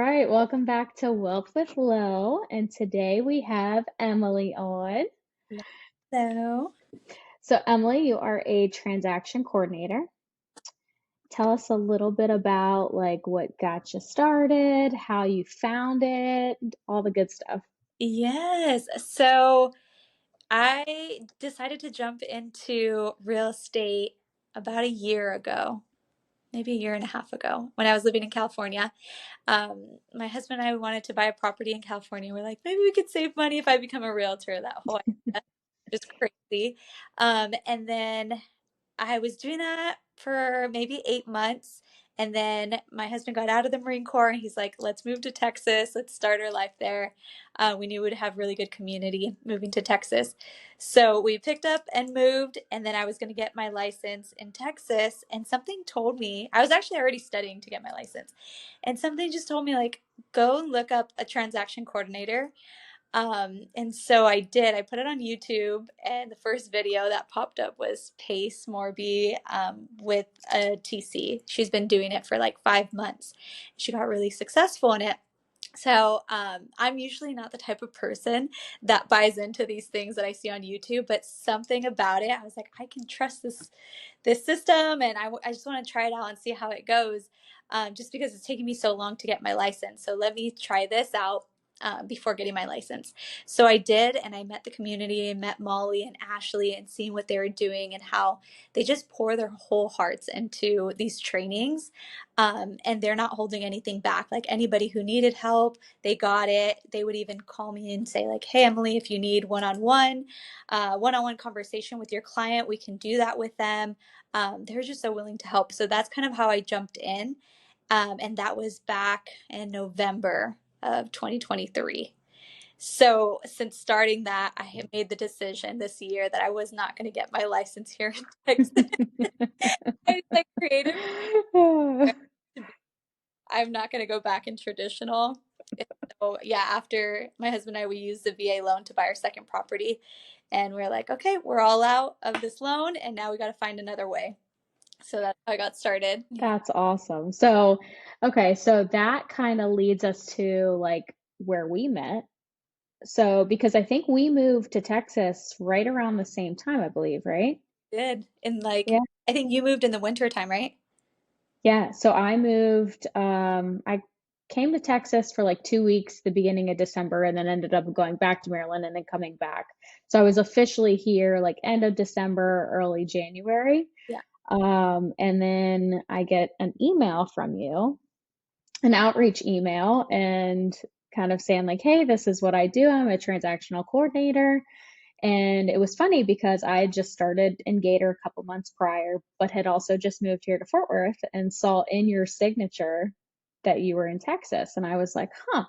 right, welcome back to Wealth with Lo, and today we have Emily on. Hello. So, Emily, you are a transaction coordinator. Tell us a little bit about like what got you started, how you found it, all the good stuff. Yes. So I decided to jump into real estate about a year ago, maybe a year and a half ago, when I was living in California. My husband and I wanted to buy a property in California. We're like, maybe we could save money if I become a realtor. That whole idea, just crazy. And then I was doing that for maybe 8 months. And then my husband got out of the Marine Corps and he's like, let's move to Texas. Let's start our life there. We knew we'd have really good community moving to Texas. So we picked up and moved. And then I was going to get my license in Texas. And something told me, I was actually already studying to get my license. And something just told me, like, go and look up a transaction coordinator. And so I did. I put it on YouTube, and the first video that popped up was Pace Morby with a TC. She's been doing it for like 5 months. She got really successful in it. So I'm usually not the type of person that buys into these things that I see on YouTube, but something about it, I was like, I can trust this system, and I just want to try it out and see how it goes. Just because it's taking me so long to get my license, so let me try this out before getting my license. So I did, and I met the community, and met Molly and Ashley, and seeing what they were doing and how they just pour their whole hearts into these trainings. And they're not holding anything back. Like, anybody who needed help, they got it. They would even call me and say, like, hey, Emily, if you need one-on-one conversation with your client, we can do that with them. They're just so willing to help. So that's kind of how I jumped in. And that was back in November of 2023. So since starting that, I have made the decision this year that I was not going to get my license here in Texas. I like created. I'm not going to go back in traditional. So yeah, after my husband and I, we used the VA loan to buy our second property, and we're like, okay, we're all out of this loan, and now we got to find another way. So that's how I got started. Yeah. That's awesome. So, okay, so that kind of leads us to like where we met. So, because I think we moved to Texas right around the same time, I believe, right? Did in like, Yeah. I think you moved in the winter time, right? Yeah. So I moved, I came to Texas for like 2 weeks, the beginning of December, and then ended up going back to Maryland and then coming back. So I was officially here like end of December, early January. Yeah. And then I get an email from you, an outreach email, and kind of saying like, hey, this is what I do. I'm a transactional coordinator. And it was funny because I had just started in Gator a couple months prior, but had also just moved here to Fort Worth and saw in your signature that you were in Texas. And I was like, huh,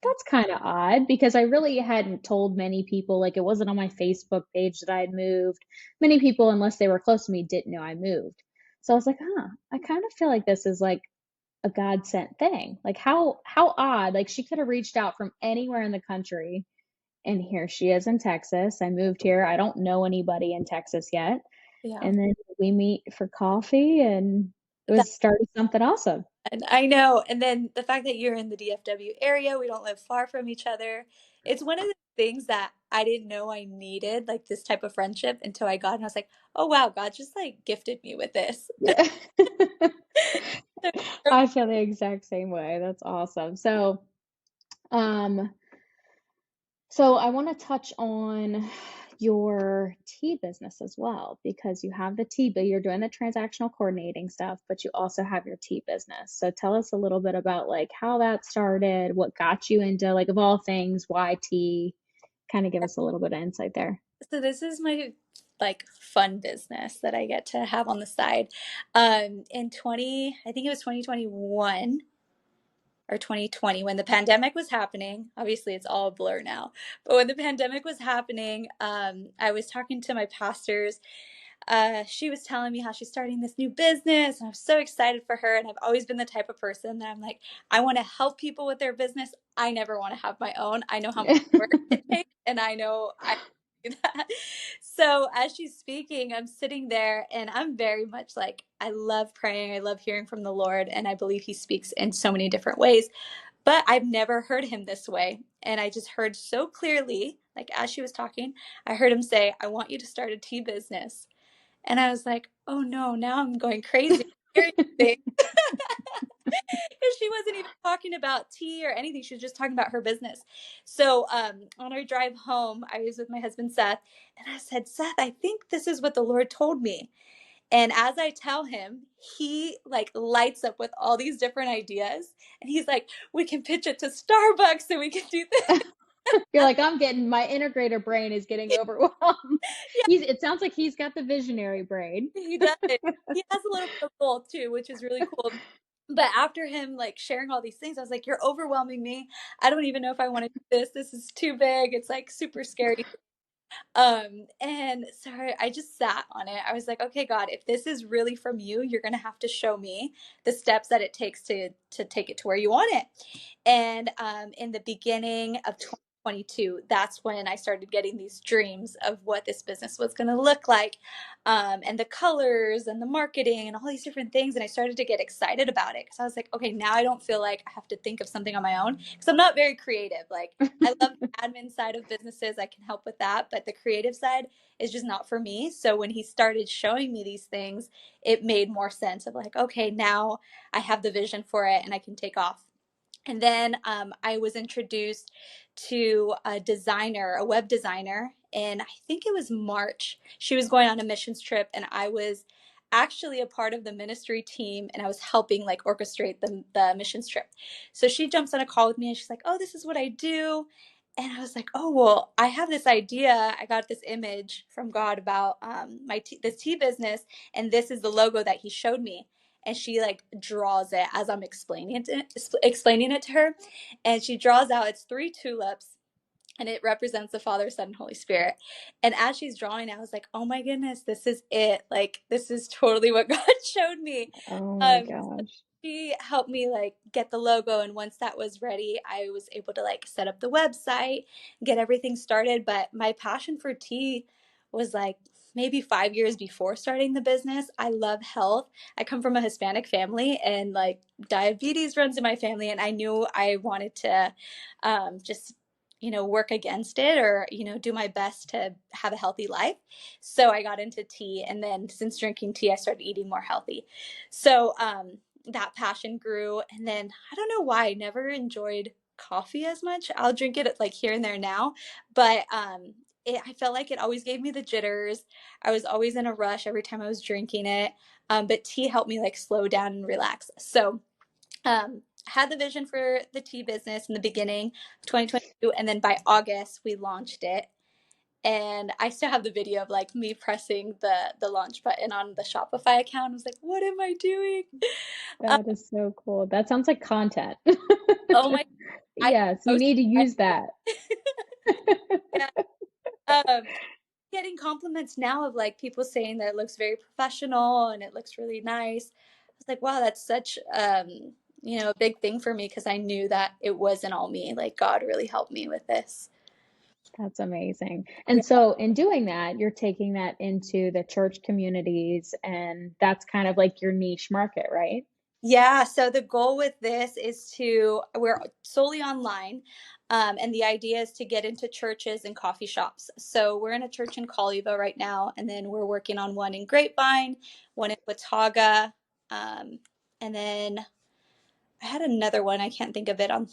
that's kind of odd because I really hadn't told many people, like it wasn't on my Facebook page that I had moved. Many people, unless they were close to me, didn't know I moved. So I was like, huh, I kind of feel like this is like a God sent thing. Like how odd. Like she could have reached out from anywhere in the country, and here she is in Texas. I moved here. I don't know anybody in Texas yet. Yeah. And then we meet for coffee, and it That, was started something awesome. and I know. And then the fact that you're in the DFW area, we don't live far from each other. It's one of the things that I didn't know I needed, like this type of friendship, until I got, and I was like, oh wow, God just like gifted me with this. Yeah. I feel the exact same way. That's awesome. Um, so I want to touch on your tea business as well because you have the tea, but you're doing the transactional coordinating stuff, but you also have your tea business. So tell us a little bit about like how that started, what got you into like of all things, why tea? Kind of give us a little bit of insight there. So this is my like fun business that I get to have on the side. In 20, I think it was 2021 or 2020 when the pandemic was happening. Obviously, it's all a blur now. But when the pandemic was happening, I was talking to my pastors. She was telling me how she's starting this new business, and I'm so excited for her. And I've always been the type of person that I'm like, I want to help people with their business. I never want to have my own. I know how much work it takes, and I know I do that. So as she's speaking, I'm sitting there, and I'm very much like, I love praying. I love hearing from the Lord, and I believe He speaks in so many different ways. But I've never heard him this way. And I just heard so clearly, like as she was talking, I heard him say, I want you to start a tea business. And I was like, oh no, now I'm going crazy. Hearing things. Because she wasn't even talking about tea or anything. She was just talking about her business. So on our drive home, I was with my husband, Seth, and I said, Seth, I think this is what the Lord told me. And as I tell him, he like lights up with all these different ideas. And he's like, we can pitch it to Starbucks and we can do this. You're like, I'm getting my integrator brain is getting overwhelmed. Yeah, It sounds like he's got the visionary brain. he does. He has a little bit of both too, which is really cool. But after him like sharing all these things, I was like, you're overwhelming me. I don't even know if I want to do this. This is too big. It's like super scary. And so I just sat on it. I was like, okay, God, if this is really from you, you're going to have to show me the steps that it takes to take it to where you want it. And in the beginning of 2022, that's when I started getting these dreams of what this business was going to look like, and the colors and the marketing and all these different things. And I started to get excited about it because I was like, okay, now I don't feel like I have to think of something on my own because I'm not very creative. Like, I love the admin side of businesses, I can help with that, but the creative side is just not for me. So when he started showing me these things, it made more sense of like, okay, now I have the vision for it and I can take off. And then I was introduced to a designer, a web designer, and I think it was March. She was going on a missions trip, and I was actually a part of the ministry team, and I was helping like orchestrate the missions trip. So she jumps on a call with me, and she's like, "Oh, this is what I do." And I was like, "Oh, well, I have this idea. I got this image from God about this tea business, and this is the logo that He showed me." And she like draws it as I'm explaining it to her, and she draws out it's 3 tulips, and it represents the Father, Son, and Holy Spirit. And as she's drawing, I was like, "Oh my goodness, this is it! Like this is totally what God showed me." Oh my So gosh. she helped me like get the logo, and once that was ready, I was able to like set up the website, get everything started. But my passion for tea was like maybe 5 years before starting the business. I love health. I come from a Hispanic family, and like diabetes runs in my family, and I knew I wanted to just work against it or do my best to have a healthy life. So I got into tea, and then since drinking tea I started eating more healthy. So that passion grew, and then I don't know why I never enjoyed coffee as much. I'll drink it like here and there now, but I felt like it always gave me the jitters. I was always in a rush every time I was drinking it. But tea helped me like slow down and relax. So had the vision for the tea business in the beginning of 2022, and then by August we launched it. And I still have the video of like me pressing the launch button on the Shopify account. I was like, what am I doing? Uh, That is so cool. That sounds like content. oh my, I Yes, you post need to use that. yeah. Um, Getting compliments now of like people saying that it looks very professional and it looks really nice. I was like, wow, that's such a big thing for me because I knew that it wasn't all me. Like God really helped me with this. That's amazing. Yeah. And so in doing that, you're taking that into the church communities, and that's kind of like your niche market, right? Yeah, so the goal with this is we're solely online, and the idea is to get into churches and coffee shops. So we're in a church in Colleyville right now, and then we're working on one in Grapevine, one in Watauga, um, and then I had another one, I can't think of it on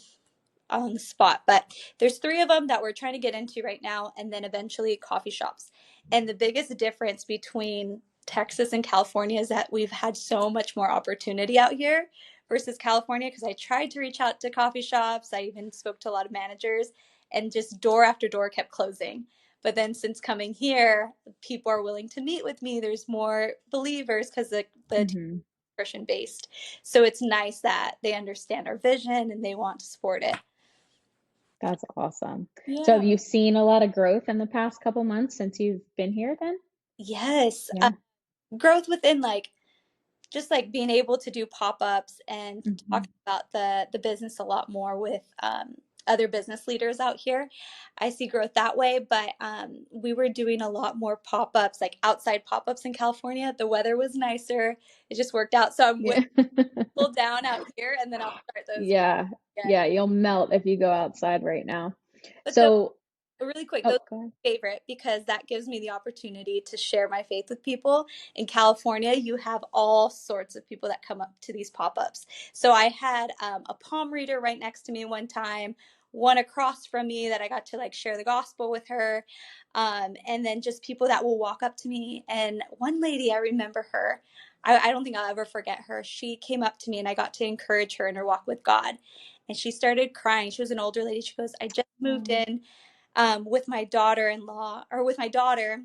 the spot, but there's 3 of them that we're trying to get into right now, and then eventually coffee shops. And the biggest difference between Texas and California is that we've had so much more opportunity out here versus California, because I tried to reach out to coffee shops. I even spoke to a lot of managers, and just door after door kept closing. But then since coming here, people are willing to meet with me. There's more believers because the Hmm. Christian based. So it's nice that they understand our vision and they want to support it. That's awesome. So Yeah. have you seen a lot of growth in the past couple months since you've been here then? Yes. Yeah. Growth within like just like being able to do pop-ups and talk Hmm. about the business a lot more with other business leaders out here. I see growth that way, but we were doing a lot more pop-ups, like outside pop-ups in California. The weather was nicer. It just worked out. So I'm Yeah. waiting to cool down out here, and then I'll start those Yeah. again. Yeah, you'll melt if you go outside right now. But those So, really quick, those oh, are go ahead. my favorite because that gives me the opportunity to share my faith with people. In California, you have all sorts of people that come up to these pop-ups. So I had a palm reader right next to me one time, one across from me that I got to like share the gospel with her. And then just people that will walk up to me. And one lady, I remember her. I don't think I'll ever forget her. She came up to me and I got to encourage her in her walk with God. And she started crying. She was an older lady. She goes, I just moved Oh. in with my daughter-in-law or with my daughter,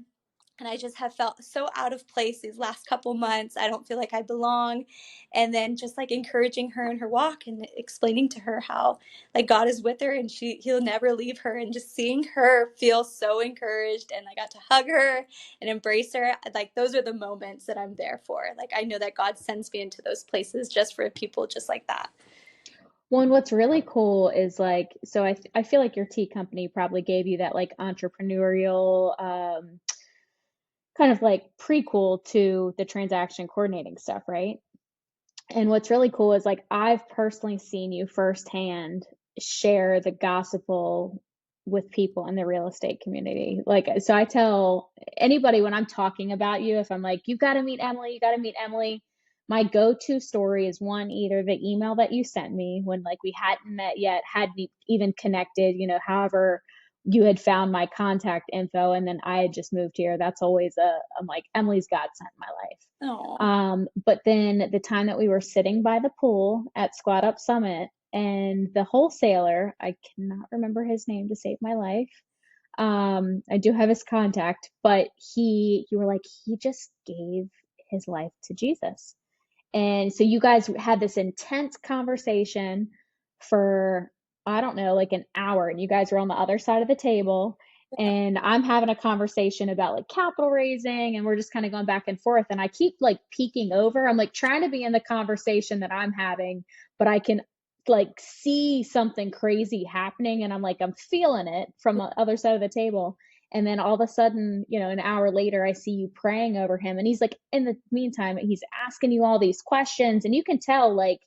and I just have felt so out of place these last couple months. I don't feel like I belong. And then just like encouraging her in her walk and explaining to her how like God is with her and he'll never leave her, and just seeing her feel so encouraged, and I got to hug her and embrace her. Like those are the moments that I'm there for. Like I know that God sends me into those places just for people just like that. Well, and what's really cool is like, so I feel like your tea company probably gave you that like entrepreneurial kind of like prequel to the transaction coordinating stuff, right? And what's really cool is like I've personally seen you firsthand share the gospel with people in the real estate community. Like, so I tell anybody when I'm talking about you, if I'm like, you got to meet Emily, you got to meet Emily, my go-to story is one, either the email that you sent me when like we hadn't met yet, hadn't even connected, however you had found my contact info, and then I had just moved here. That's always I'm like, Emily's God sent my life. Oh, But then the time that we were sitting by the pool at Squat Up Summit, and the wholesaler, I cannot remember his name to save my life. I do have his contact, but you were like, he just gave his life to Jesus. And so you guys had this intense conversation for, I don't know, like an hour, and you guys were on the other side of the table. And I'm having a conversation about like capital raising, and we're just kind of going back and forth. And I keep like peeking over. I'm like trying to be in the conversation that I'm having, but I can like see something crazy happening. And I'm feeling it from the other side of the table. And then all of a sudden, an hour later, I see you praying over him. And he's like, in the meantime, he's asking you all these questions. And you can tell, like,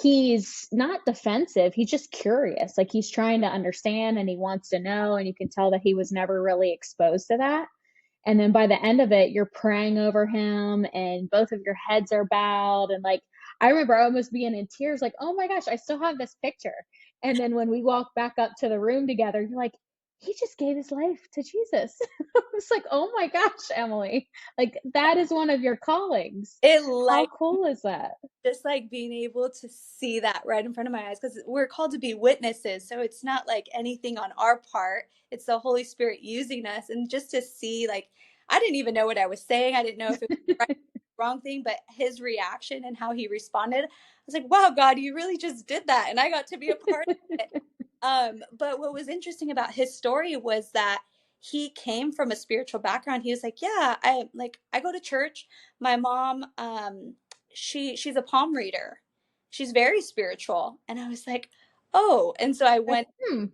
he's not defensive. He's just curious. Like, he's trying to understand and he wants to know. And you can tell that he was never really exposed to that. And then by the end of it, you're praying over him and both of your heads are bowed. And like, I remember almost being in tears, like, oh my gosh, I still have this picture. And then when we walked back up to the room together, you're like, he just gave his life to Jesus. It's like, oh my gosh, Emily, like that is one of your callings. it How like cool is that? just like being able to see that right in front of my eyes, because we're called to be witnesses, so it's not like anything on our part, it's the Holy Spirit using us. And just to see, like, I didn't even know what I was saying, I didn't know if it was the right or wrong thing, but his reaction and how he responded, I was like, wow, God, you really just did that and I got to be a part of it. But what was interesting about his story was that he came from a spiritual background. He was like, yeah, I go to church. My mom she's a palm reader. She's very spiritual. And I was like, oh. And so I Like, went,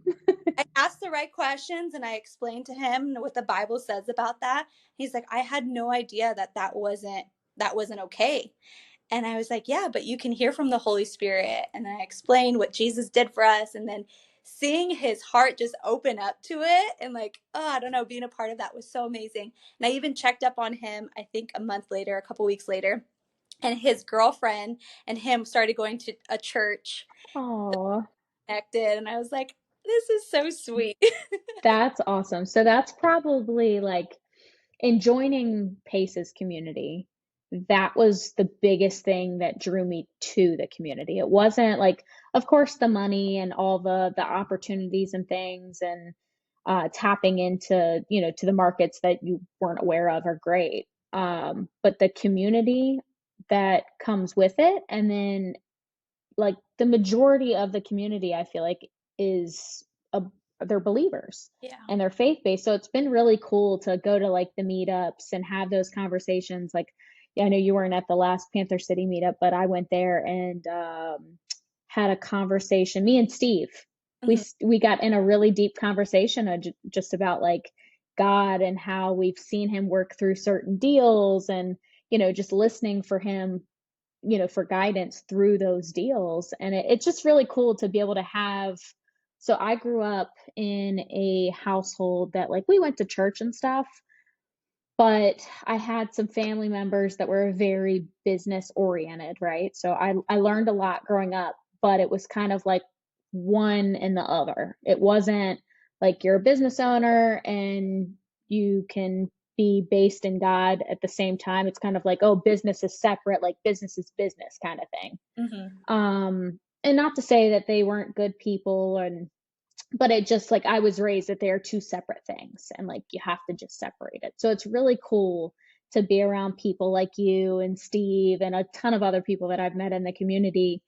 I asked the right questions and I explained to him what the Bible says about that. He's like, I had no idea that wasn't okay. And I was like, yeah, but you can hear from the Holy Spirit. And I explained what Jesus did for us. And then seeing his heart just open up to it and like, oh, I don't know, being a part of that was so amazing. And I even checked up on him, I think a month later, a couple weeks later, and his girlfriend and him started going to a church oh, connected. And I was like, this is so sweet. that's awesome. So that's probably like in joining Pace's community, that was the biggest thing that drew me to the community. It wasn't like, of course, the money and all the opportunities and things, and tapping into to the markets that you weren't aware of are great. But the community that comes with it, and then like the majority of the community, I feel like is a, they're believers Yeah. and they're faith based. So it's been really cool to go to like the meetups and have those conversations. Like, yeah, I know you weren't at the last Panther City meetup, but I went there and had a conversation. Me and Steve Mhm. we got in a really deep conversation just about like God and how we've seen him work through certain deals, and just listening for him, for guidance through those deals. And it's just really cool to be able to have. So I grew up in a household that, like, we went to church and stuff, but I had some family members that were very business oriented, right? So I learned a lot growing up, but it was kind of like one and the other. It wasn't like you're a business owner and you can be based in God at the same time. It's kind of like, oh, business is separate, like business is business kind of thing. Mhm. And not to say that they weren't good people, and but it just, like, I was raised that they are two separate things, and like you have to just separate it. So it's really cool to be around people like you and Steve and a ton of other people that I've met in the community,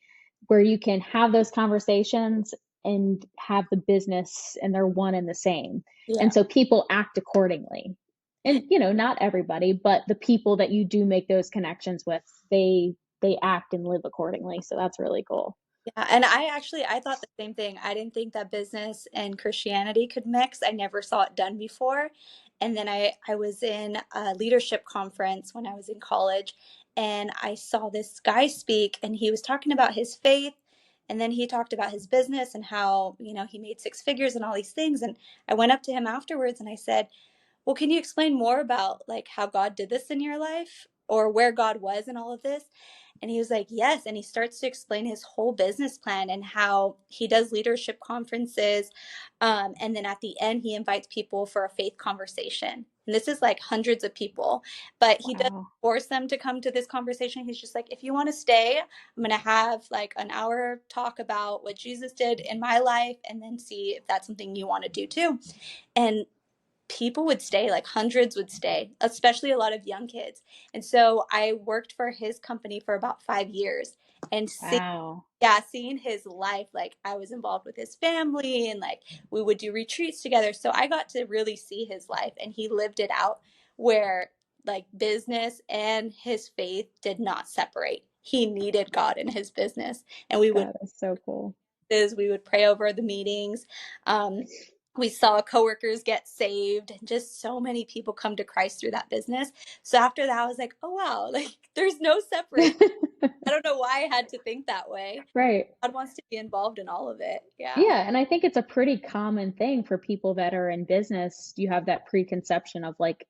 where you can have those conversations and have the business and they're one and the same. Yeah. And so people act accordingly. And not everybody, but the people that you do make those connections with, they act and live accordingly. So that's really cool. Yeah, and I thought the same thing. I didn't think that business and Christianity could mix. I never saw it done before. And then I was in a leadership conference when I was in college, and I saw this guy speak, and he was talking about his faith, and then he talked about his business and how, he made six figures and all these things. And I went up to him afterwards and I said, well, can you explain more about like how God did this in your life or where God was in all of this? And he was like, yes. And he starts to explain his whole business plan and how he does leadership conferences. And then at the end, he invites people for a faith conversation. And this is like hundreds of people, but he doesn't Wow. force them to come to this conversation. He's just like, if you want to stay, I'm going to have like an hour talk about what Jesus did in my life and then see if that's something you want to do too. And people would stay, like hundreds would stay, especially a lot of young kids. And so I worked for his company for about 5 years and Wow. seeing his life, like I was involved with his family and like we would do retreats together. So I got to really see his life and he lived it out where like business and his faith did not separate. He needed God in his business and we would That is so cool. we would pray over the meetings. We saw coworkers get saved and just so many people come to Christ through that business. So after that, I was like, oh, wow, like there's no separation. I don't know why I had to think that way. Right. God wants to be involved in all of it. Yeah. Yeah, and I think it's a pretty common thing for people that are in business. You have that preconception of like,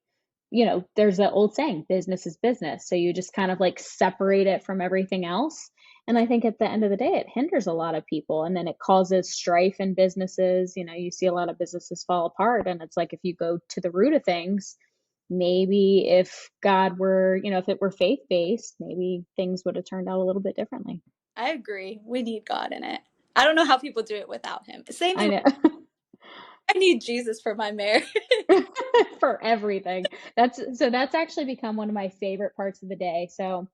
there's that old saying, business is business. So you just kind of like separate it from everything else. And I think at the end of the day, it hinders a lot of people, and then it causes strife in businesses. You see a lot of businesses fall apart. And it's like, if you go to the root of things, maybe if God were, if it were faith based, maybe things would have turned out a little bit differently. I agree. We need God in it. I don't know how people do it without him. Same I thing. know. I need Jesus for my marriage. For everything. That's actually become one of my favorite parts of the day. So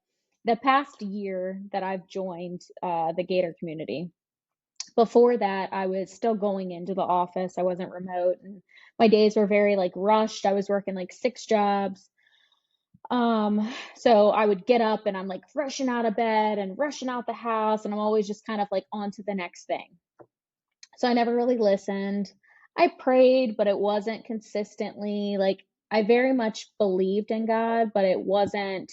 the past year that I've joined the Gator community, before that I was still going into the office. I wasn't remote, and my days were very like rushed. I was working like six jobs. So I would get up and I'm like rushing out of bed and rushing out the house, and I'm always just kind of like on to the next thing. So I never really listened. I prayed, but it wasn't consistently. Like, I very much believed in God, but it wasn't,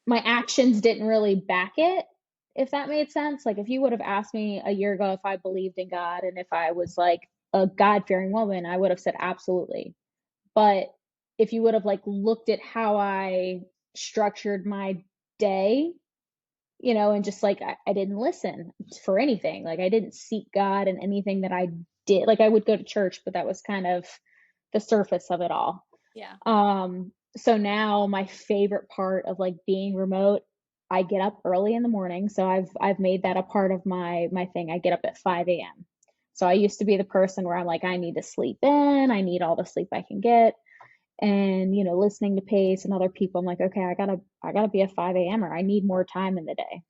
my actions didn't really back it, if that made sense. Like, if you would have asked me a year ago if I believed in God and if I was like a God fearing woman, I would have said absolutely. But if you would have like looked at how I structured my day, and just like I didn't listen for anything. Like, I didn't seek God in anything that I did. Like, I would go to church, but that was kind of the surface of it all. Yeah. So now my favorite part of like being remote, I get up early in the morning. So I've made that a part of my thing. I get up at 5 a.m. So I used to be the person where I'm like, I need to sleep in, I need all the sleep I can get. And listening to Pace and other people, I'm like, okay, I gotta be a 5 a.m.er. I need more time in the day.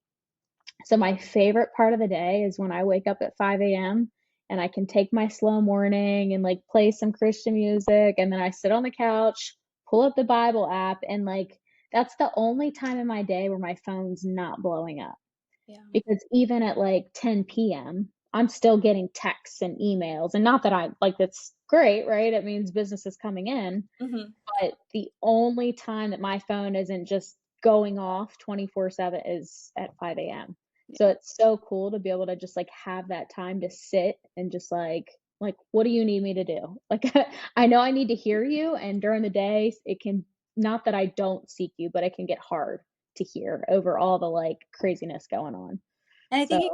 So my favorite part of the day is when I wake up at 5 a.m. and I can take my slow morning and like play some Christian music, and then I sit on the couch, pull up the Bible app, and like that's the only time in my day where my phone's not blowing up. Yeah. Because even at like 10 p.m., I'm still getting texts and emails. And not that I like that's great, right? It means business is coming in. Hmm. But the only time that my phone isn't just going off 24/7 is at 5 a.m. So Yeah. it's so cool to be able to just like have that time to sit and just like what do you need me to do? Like I know I need to hear you, and during the day it can, not that I don't seek you, but it can get hard to hear over all the like craziness going on. And I So, think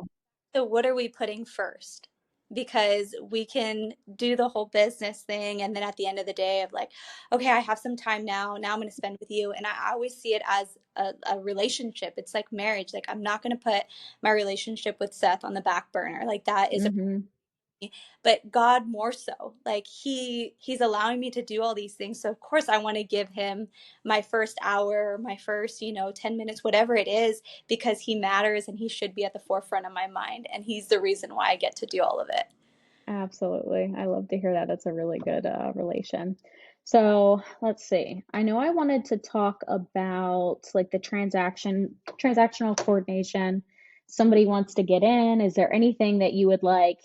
so what are we putting first? Because we can do the whole business thing and then at the end of the day of like, okay, I have some time now. Now I'm going to spend with you. And I always see it as a relationship. It's like marriage. Like I'm not going to put my relationship with Seth on the back burner. Like that is a, mhm, but God more so. Like he's allowing me to do all these things. So of course I want to give him my first hour, my first, 10 minutes, whatever it is, because he matters and he should be at the forefront of my mind. And he's the reason why I get to do all of it. absolutely. I love to hear that. That's a really good relation. So let's see. I know I wanted to talk about like the transactional coordination. Somebody wants to get in. Is there anything that you would like,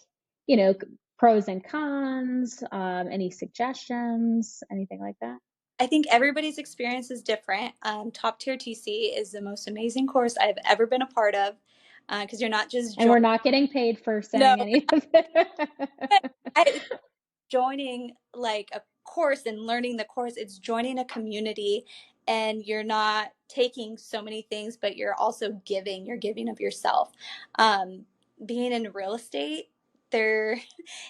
you know, pros and cons, any suggestions, anything like that? I think everybody's experience is different. Top tier TC is the most amazing course I've ever been a part of because you're not just And joining. we're not getting paid for No, saying any of it. I, joining like a course and learning the course. It's joining a community and you're not taking so many things, but you're also giving. You're giving of yourself. Um, Being in real estate, there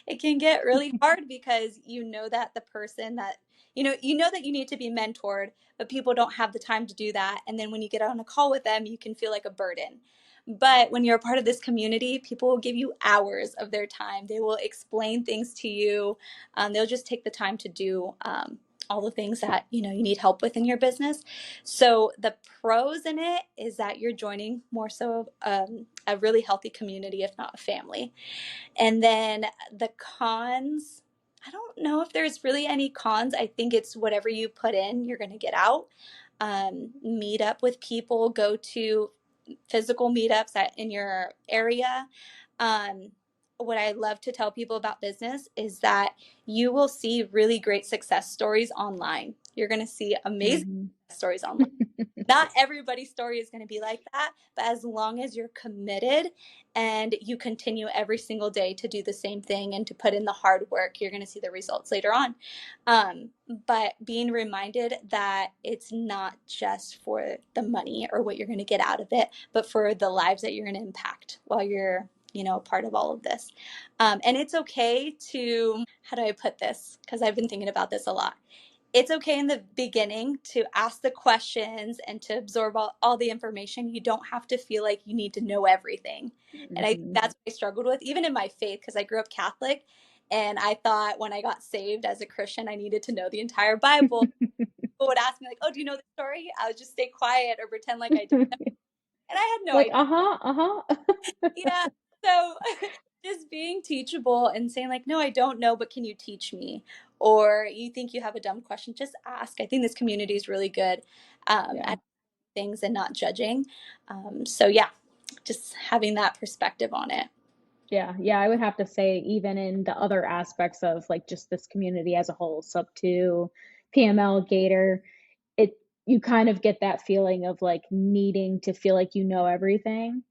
it can get really hard because you know that the person that you know that you need to be mentored, but people don't have the time to do that. And then when you get on a call with them, you can feel like a burden. But when you're a part of this community, people will give you hours of their time. They will explain things to you. They'll just take the time to do all the things that you need help with in your business. So the pros in it is that you're joining more so a really healthy community, if not a family. And then the cons, I don't know if there's really any cons. I think it's whatever you put in, you're going to get out. Meet up with people, go to physical meetups in your area. Um, what I love to tell people about business is that you will see really great success stories online. You're going to see amazing Mhm. stories online. Not everybody's story is going to be like that, but as long as you're committed and you continue every single day to do the same thing and to put in the hard work, you're going to see the results later on. But being reminded that it's not just for the money or what you're going to get out of it, but for the lives that you're going to impact while you're part of all of this. And it's okay to, how do I put this? Because I've been thinking about this a lot. It's okay in the beginning to ask the questions and to absorb all the information. You don't have to feel like you need to know everything. And I think Mhm. that's what I struggled with, even in my faith, because I grew up Catholic. And I thought when I got saved as a Christian, I needed to know the entire Bible. People would ask me, like, oh, do you know the story? I would just stay quiet or pretend like I didn't. And I had no Like, idea. uh-huh, uh-huh. Yeah. So just being teachable and saying, like, no, I don't know, but can you teach me? Or you think you have a dumb question, just ask. I think this community is really good Yeah. at things and not judging. So, yeah, just having that perspective on it. Yeah, yeah, I would have to say even in the other aspects of like just this community as a whole, sub two, PML, Gator, it you kind of get that feeling of like needing to feel like you know everything,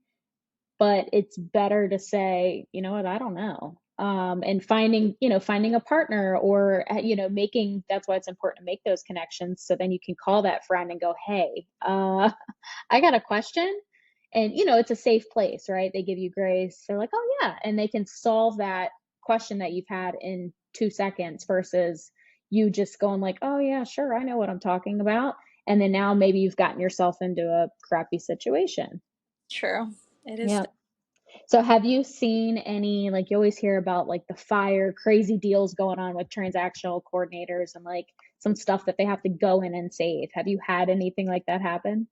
but it's better to say, you know what, I don't know. And finding a partner or making that's why it's important to make those connections so then you can call that friend and go, hey, I got a question. And, it's a safe place, right? They give you grace. They're like, oh, yeah. And they can solve that question that you've had in 2 seconds versus you just going, like, oh, yeah, sure. I know what I'm talking about. And then now maybe you've gotten yourself into a crappy situation. True. It is. Yeah. So have you seen any, like, you always hear about like the fire, crazy deals going on with transactional coordinators and like some stuff that they have to go in and save? Have you had anything like that happen?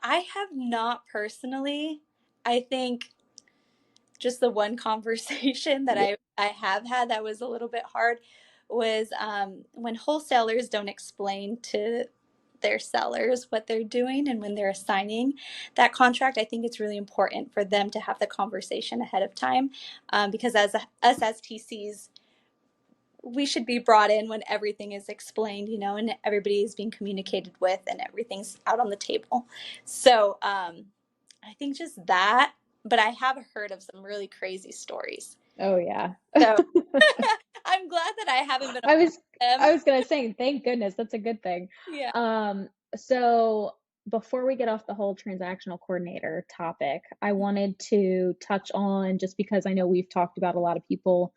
I have not personally. I think just the one conversation that Yeah. I have had that was a little bit hard was when wholesalers don't explain to their sellers what they're doing, and when they're assigning that contract, I think it's really important for them to have the conversation ahead of time, because as us as TCs, we should be brought in when everything is explained, and everybody is being communicated with and everything's out on the table. So I think just that, but I have heard of some really crazy stories. Oh yeah. So I'm glad that I haven't been a I part was of I them. was gonna say, thank goodness, that's a good thing. Yeah. So before we get off the whole transactional coordinator topic, I wanted to touch on, just because I know we've talked about, a lot of people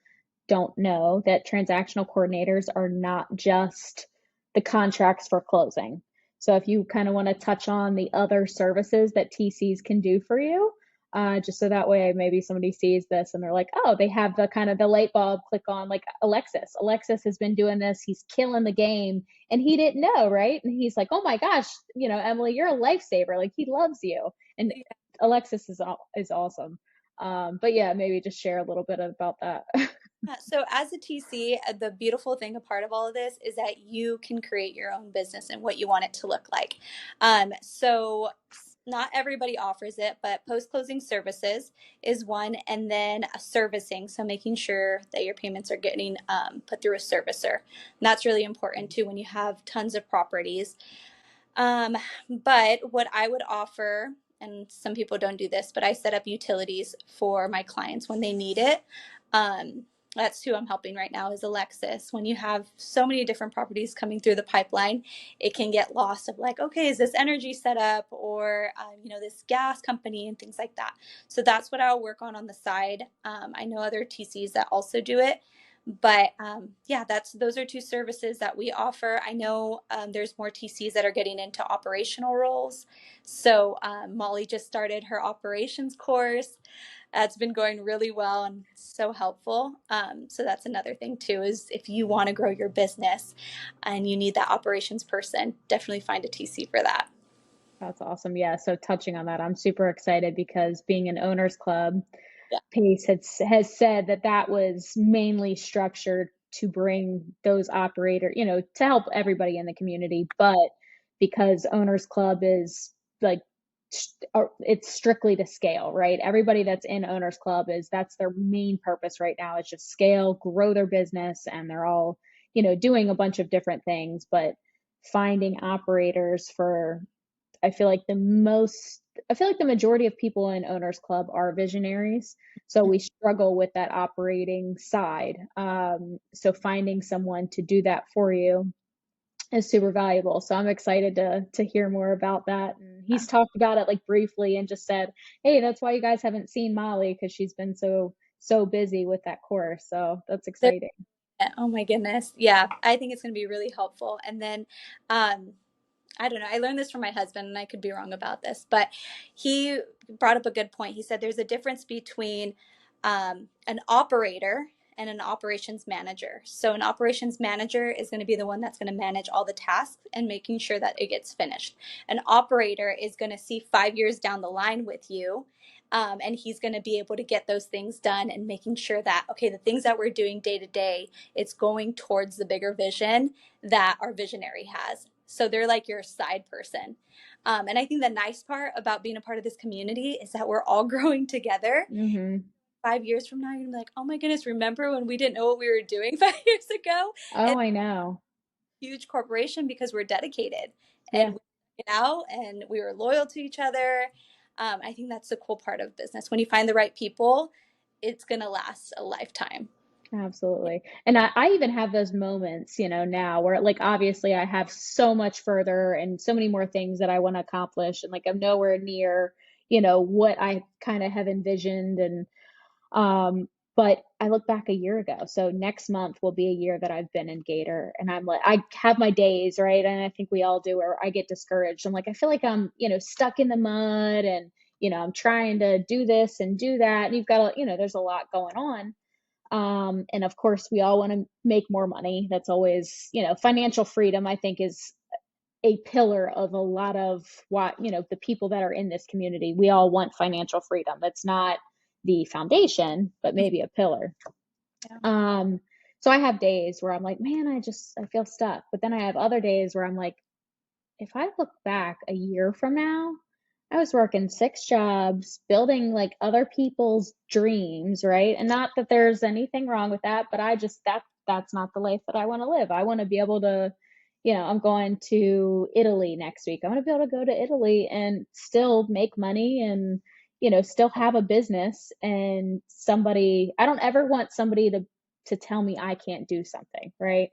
don't know that transactional coordinators are not just the contracts for closing. So if you kind of want to touch on the other services that TCs can do for you, just so that way maybe somebody sees this and they're like, oh, they have the kind of the light bulb click on, like Alexis. Alexis has been doing this. He's killing the game and he didn't know, right? And he's like, oh my gosh, Emily, you're a lifesaver. Like he loves you. And Alexis is awesome. But yeah, maybe just share a little bit about that. So as a TC, the beautiful thing, a part of all of this, is that you can create your own business and what you want it to look like. So not everybody offers it, but post-closing services is one, and then a servicing. So making sure that your payments are getting put through a servicer. And that's really important too when you have tons of properties. Um, but what I would offer, and some people don't do this, but I set up utilities for my clients when they need it. That's who I'm helping right now, is Alexis. When you have so many different properties coming through the pipeline, it can get lost of like, okay, is this energy set up, or this gas company and things like that. So that's what I'll work on the side. I know other TCs that also do it, but yeah, those are two services that we offer. I know there's more TCs that are getting into operational roles. So Molly just started her operations course. It's been going really well and so helpful. So that's another thing too, is if you want to grow your business and you need that operations person, definitely find a TC for that. That's awesome. Yeah. So touching on that, I'm super excited because being an owners club, Yeah. Pace has said that that was mainly structured to bring those to help everybody in the community. But because Owners Club is like, it's strictly to scale, right? Everybody that's in Owners Club that's their main purpose right now, is just scale, grow their business, and they're all, doing a bunch of different things. But finding operators for I feel like the majority of people in Owners Club are visionaries. So we struggle with that operating side. So finding someone to do that for you is super valuable. So I'm excited to hear more about that. And he's talked about it like briefly and just said, hey, that's why you guys haven't seen Molly, because she's been so busy with that course. So that's exciting. Oh my goodness. Yeah, I think it's going to be really helpful. And then um, I don't know. I learned this from my husband, and I could be wrong about this, but he brought up a good point. He said there's a difference between an operator and an operations manager. So, an operations manager is going to be the one that's going to manage all the tasks and making sure that it gets finished. An operator is going to see 5 years down the line with you. And he's going to be able to get those things done and making sure that, okay, the things that we're doing day to day, it's going towards the bigger vision that our visionary has. So they're like your side person. And I think the nice part about being a part of this community is that we're all growing together. Hmm. 5 years from now, you're gonna be like, oh my goodness, remember when we didn't know what we were doing 5 years ago? And Oh, I know. huge corporation, because we're dedicated and Yeah. we get out and we were loyal to each other. I think that's the cool part of business. When you find the right people, it's gonna last a lifetime. Absolutely. And I even have those moments, now where, like, obviously I have so much further and so many more things that I want to accomplish. And like, I'm nowhere near, what I kind of have envisioned. But I look back a year ago. So next month will be a year that I've been in Gator, and I'm like, I have my days, right? And I think we all do, where I get discouraged. I'm like, I feel like I'm, stuck in the mud, and, I'm trying to do this and do that. And you've got there's a lot going on. And of course, we all want to make more money. That's always, financial freedom, I think, is a pillar of a lot of what, the people that are in this community. We all want financial freedom. That's not the foundation, but maybe a pillar. Yeah. So I have days where I'm like, man, I feel stuck. But then I have other days where I'm like, if I look back a year from now, I was working 6 jobs, building like other people's dreams, right? And not that there's anything wrong with that, but I just that's not the life that I want to live. I want to be able to, I'm going to Italy next week. I want to be able to go to Italy and still make money and, still have a business and I don't ever want somebody to tell me I can't do something, right?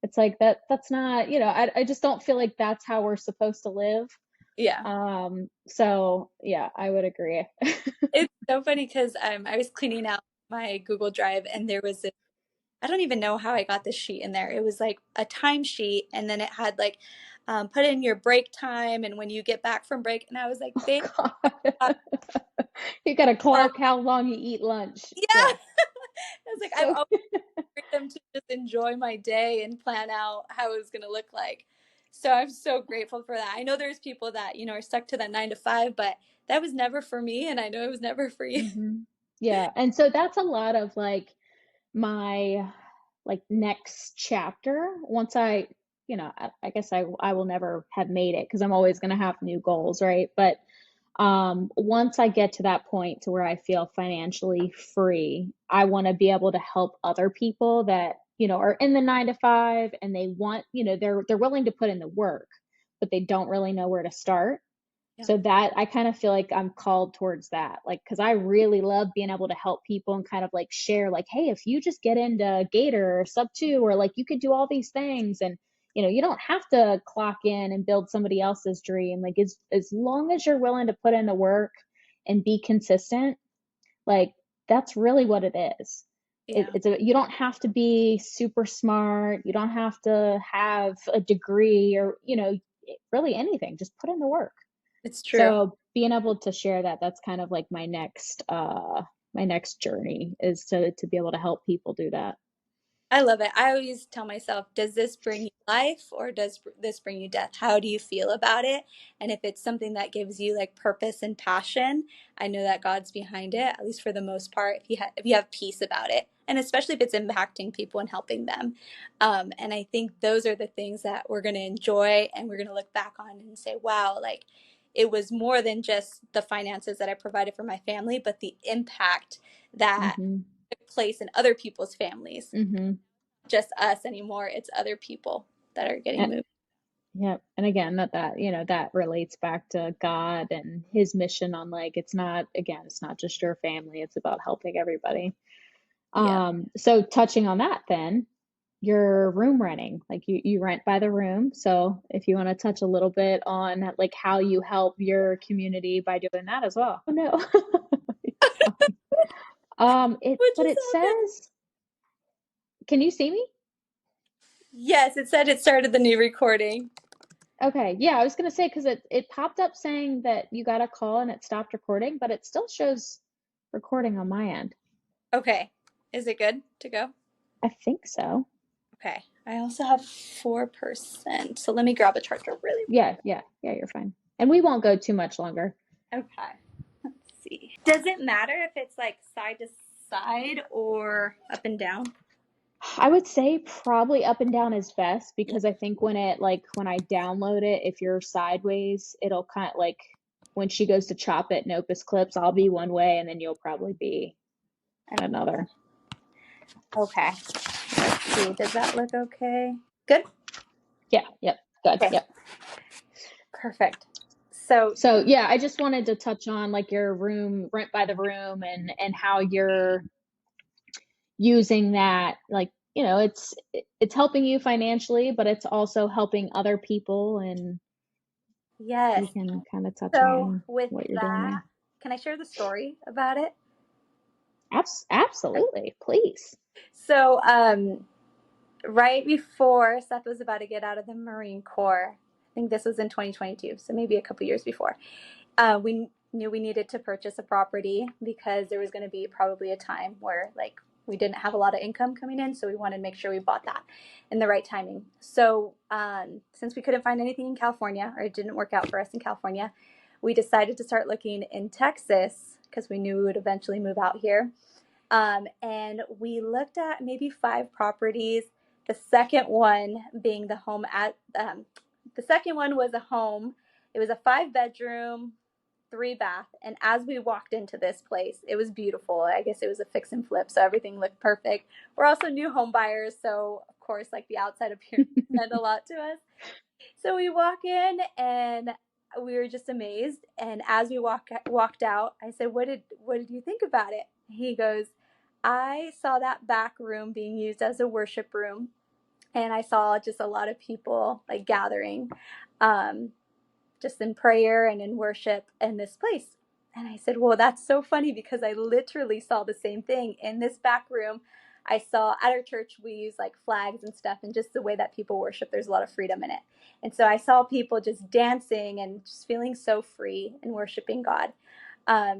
It's like that's not, I just don't feel like that's how we're supposed to live. Yeah. So yeah, I would agree. It's so funny because I was cleaning out my Google Drive and there was this, I don't even know how I got this sheet in there. It was like a time sheet and then it had like put in your break time and when you get back from break. And I was like, babe, God. I You gotta work. clock how long you eat lunch. Yeah. Yeah. I was like, I've So always freedom to just enjoy my day and plan out how it was going to look like. So I'm so grateful for that. I know there's people that, are stuck to that 9 to 5, but that was never for me. And I know it was never for you. yeah. And so that's a lot of like my like next chapter once I guess I will never have made it because I'm always gonna have new goals, right? But once I get to that point to where I feel financially free, I want to be able to help other people that, are in the 9 to 5 and they want, they're willing to put in the work, but they don't really know where to start. Yeah. So that I kind of feel like I'm called towards that. Like, cause I really love being able to help people and kind of like share like, hey, if you just get into Gator or sub two, or like you could do all these things and you don't have to clock in and build somebody else's dream. Like as long as you're willing to put in the work and be consistent, like that's really what it is. Yeah, You don't have to be super smart. You don't have to have a degree or, really anything. Just put in the work. it's true. So being able to share that's kind of like my next journey is to be able to help people do that. I love it. I always tell myself, does this bring you life or does this bring you death? How do you feel about it? And if it's something that gives you like purpose and passion, I know that God's behind it, at least for the most part, if you have peace about it. And especially if it's impacting people and helping them. And I think those are the things that we're going to enjoy and we're going to look back on and say, wow, like it was more than just the finances that I provided for my family, but the impact that Mm-hmm. took place in other people's families, Mm-hmm. just us anymore. It's other people that are getting And, moved. yeah. And again, that relates back to God and his mission on like, it's not just your family, it's about helping everybody. Yeah. So touching on that then, your room renting, like you rent by the room. So if you want to touch a little bit on like how you help your community by doing that as well. Oh no. It's fine. What But just it happened? says, can you see me? Yes, it said it started the new recording. Okay, yeah, I was gonna say because it popped up saying that you got a call and it stopped recording, but it still shows recording on my end. Okay. Is it good to go? I think so. Okay. I also have 4%. So let me grab a charger really. Yeah, yeah, yeah, you're fine. And we won't go too much longer. Okay. Let's see. Does it matter if it's like side to side or up and down? I would say probably up and down is best Yeah. because I think when I download it, if you're sideways, it'll kind of like when she goes to chop it in Opus Clips, I'll be one way and then you'll probably be another. Okay. Let's see. Does that look okay? Good? Yeah, yep, good, Okay. yep. Perfect. So, So yeah, I just wanted to touch on like your room rent by the room and how you're using that like it's helping you financially, but it's also helping other people and yes. you can kind of touch So, on with what you're doing that, there. can I share the story about it? Absolutely, please. So, right before Seth was about to get out of the Marine Corps, I think this was in 2022, so maybe a couple years before, we knew we needed to purchase a property because there was going to be probably a time where like we didn't have a lot of income coming in, so we wanted to make sure we bought that in the right timing. So since we couldn't find anything in California, or it didn't work out for us in California, we decided to start looking in Texas because we knew we would eventually move out here. And we looked at maybe 5 properties. The second one being the home at the second one was a home. It was a 5 bedroom, 3 bath. And as we walked into this place, it was beautiful. I guess it was a fix and flip, so everything looked perfect. We're also new home buyers, so of course, like the outside appearance meant a lot to us. So we walk in and we were just amazed. And as we walked out, I said, "What did you think about it?" He goes, "I saw that back room being used as a worship room, and I saw just a lot of people like gathering, um, just in prayer and in worship in this place." And I said, "Well, that's so funny because I literally saw the same thing in this back room. I saw at our church, we use like flags and stuff, and just the way that people worship, there's a lot of freedom in it. And so I saw people just dancing and just feeling so free and worshiping God.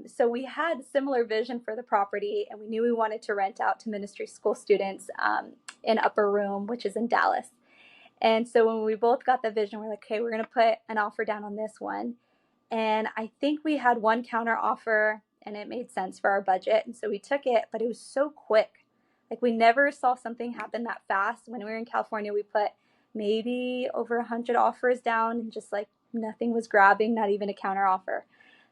So we had similar vision for the property, and we knew we wanted to rent out to ministry school students in Upper Room, which is in Dallas. And so when we both got the vision, we're like, okay, we're going to put an offer down on this one. And I think we had one counter offer and it made sense for our budget. And so we took it, but it was so quick. Like we never saw something happen that fast. When we were in California, we put maybe over 100 offers down and just like nothing was grabbing, not even a counter offer.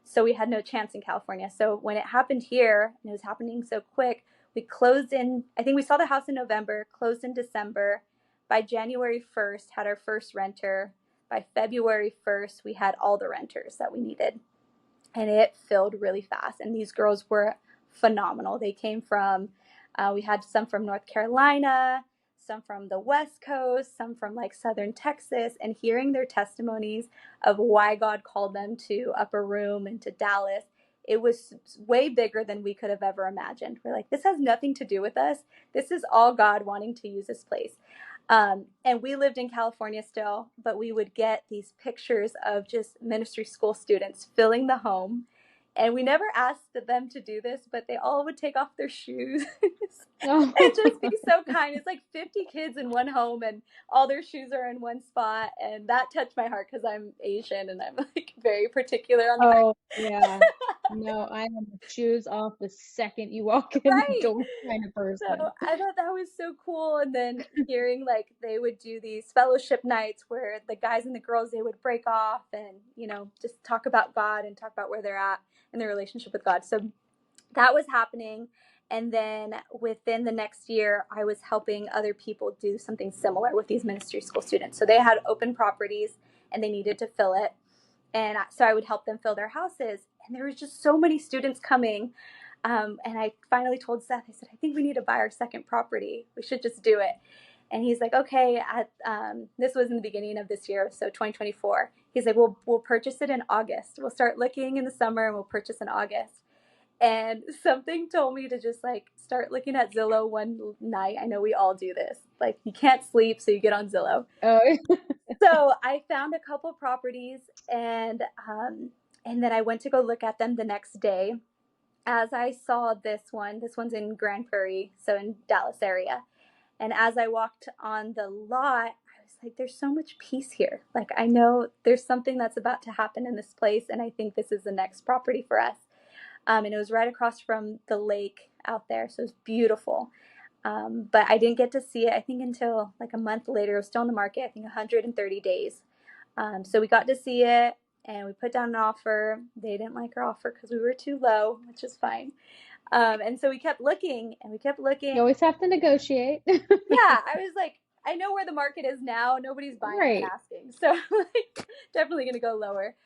So we had no chance in California. So when it happened here and it was happening so quick, we closed in, I think we saw the house in November, closed in December. By January 1st, had our first renter. By February 1st, we had all the renters that we needed. And it filled really fast. And these girls were phenomenal. They came from, we had some from North Carolina, some from the West Coast, some from like Southern Texas, and hearing their testimonies of why God called them to Upper Room and to Dallas, it was way bigger than we could have ever imagined. We're like, this has nothing to do with us. This is all God wanting to use this place. And we lived in California still, but we would get these pictures of just ministry school students filling the home. And we never asked them to do this, but they all would take off their shoes and just be Oh, so kind. It's like 50 kids in one home and all their shoes are in one spot. And that touched my heart because I'm Asian and I'm like very particular on that. oh yeah. No, I am shoes off the second you walk in the Right. door kind of So person. I thought that was so cool. And then hearing like they would do these fellowship nights where the guys and the girls, they would break off and, just talk about God and talk about where they're at in their relationship with God. So that was happening. And then within the next year, I was helping other people do something similar with these ministry school students. So they had open properties and they needed to fill it. And so I would help them fill their houses. And there was just so many students coming. And I finally told Seth, I said, I think we need to buy our second property. We should just do it. And he's like, okay. This was in the beginning of this year, so 2024. He's like, we'll purchase it in August. We'll start looking in the summer and we'll purchase in August. And something told me to just like start looking at Zillow one night. I know we all do this. Like you can't sleep, so you get on Zillow. Oh, So I found a couple properties and then I went to go look at them the next day. As I saw this one's in Grand Prairie, so in Dallas area. And as I walked on the lot, I was like, there's so much peace here. Like I know there's something that's about to happen in this place, and I think this is the next property for us. And it was right across from the lake out there, so it was beautiful. But I didn't get to see it, I think, until like a month later. It was still in the market, I think 130 days. So we got to see it and we put down an offer. They didn't like our offer because we were too low, which is fine. And so we kept looking and we kept looking. you always have to negotiate. Yeah, I was like, I know where the market is now. Nobody's buying and Right. asking. So like definitely gonna go lower.